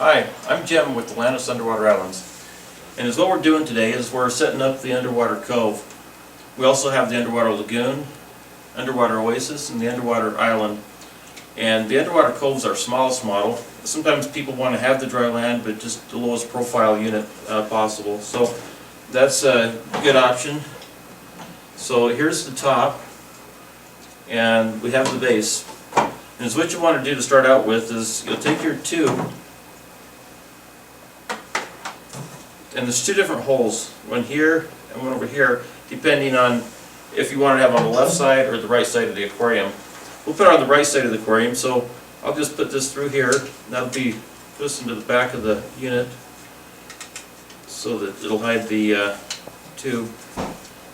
Hi, I'm Jim with the Landis Underwater Islands, and what we're doing today is we're setting up the Underwater Cove. We also have the Underwater Lagoon, Underwater Oasis, and the Underwater Island. And the Underwater Cove is our smallest model. Sometimes people want to have the dry land, but just the lowest profile unit possible. So that's a good option. So here's the top, and we have the base. And so what you want to do to start out with is you'll take your tube, and there's two different holes, one here and one over here, depending on if you want to have on the left side or the right side of the aquarium. We'll put it on the right side of the aquarium, so I'll just put this through here. That'll be pushed into the back of the unit so that it'll hide the tube.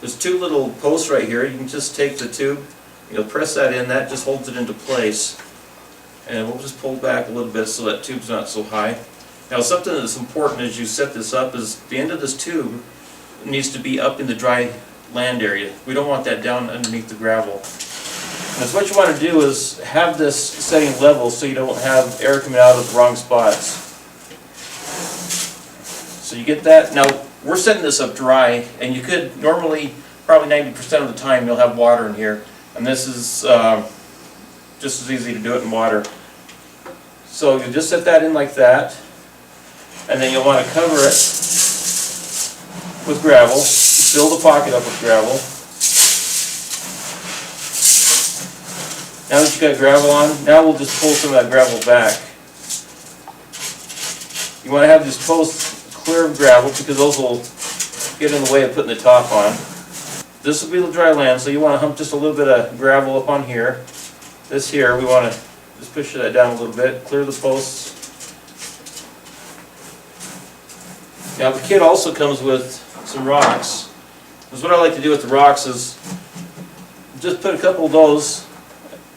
There's two little posts right here. You can just take the tube, you'll press that in, that just holds it into place. And we'll just pull back a little bit so that tube's not so high. Now something that's important as you set this up is the end of this tube needs to be up in the dry land area. We don't want that down underneath the gravel. And so what you want to do is have this setting level so you don't have air coming out of the wrong spots. So you get that. Now we're setting this up dry, and you could normally, probably 90% of the time, you'll have water in here. And this is just as easy to do it in water. So you just set that in like that, and then you'll want to cover it with gravel. Fill the pocket up with gravel. Now that you've got gravel on, now we'll just pull some of that gravel back. You want to have these posts clear of gravel because those will get in the way of putting the top on. This will be the dry land, so you want to hump just a little bit of gravel up on here. This here, we want to just push that down a little bit, clear the posts. Now the kit also comes with some rocks. Because what I like to do with the rocks is just put a couple of those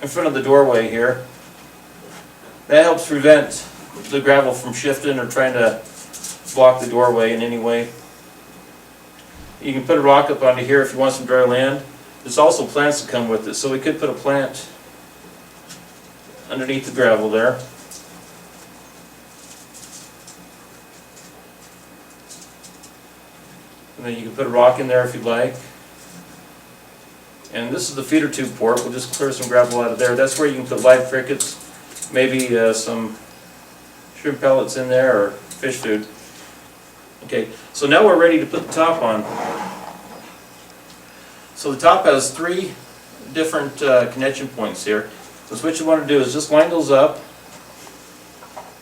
in front of the doorway here. That helps prevent the gravel from shifting or trying to block the doorway in any way. You can put a rock up onto here if you want some dry land. There's also plants that come with it, so we could put a plant underneath the gravel there. And then you can put a rock in there if you'd like. And this is the feeder tube port. We'll just clear some gravel out of there. That's where you can put live crickets, maybe some shrimp pellets in there or fish food. Okay, so now we're ready to put the top on. So the top has three different connection points here. So what you want to do is just line those up,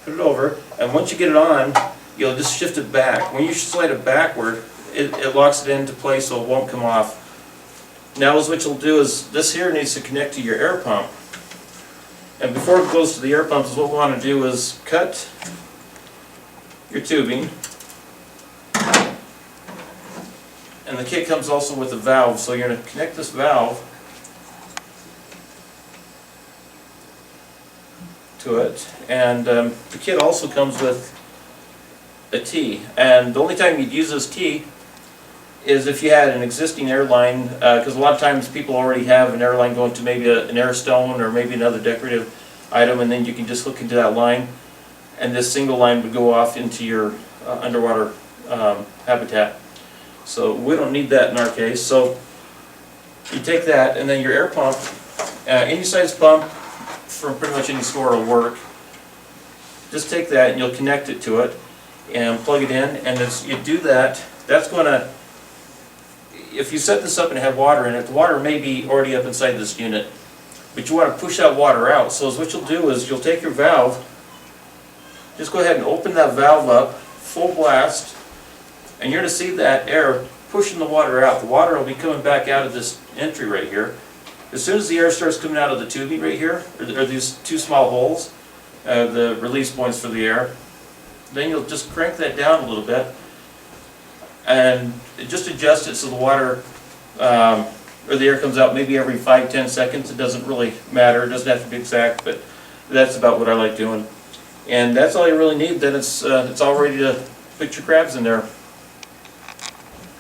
put it over, and once you get it on, you'll just shift it back. When you slide it backward, it locks it into place so it won't come off. Now what you'll do is, this here needs to connect to your air pump. And before it goes to the air pumps, what we want to do is cut your tubing. And the kit comes also with a valve, so you're going to connect this valve to it. And the kit also comes with a T. And the only time you'd use this T is if you had an existing airline, because a lot of times people already have an airline going to maybe an air stone or maybe another decorative item, and then you can just hook into that line, and this single line would go off into your underwater habitat. So we don't need that in our case. So you take that, and then your air pump, any size pump from pretty much any store will work. Just take that and you'll connect it to it and plug it in, and as you do that, that's going to, if you set this up and have water in it, the water may be already up inside this unit, but you want to push that water out. So what you'll do is you'll take your valve, just go ahead and open that valve up, full blast, and you're going to see that air pushing the water out. The water will be coming back out of this entry right here. As soon as the air starts coming out of the tubing right here, or these two small holes, the release points for the air, then you'll just crank that down a little bit and just adjust it so the water or the air comes out maybe every 5-10 seconds. It doesn't really matter, it doesn't have to be exact, but that's about what I like doing. And that's all you really need. Then it's all ready to put your crabs in there.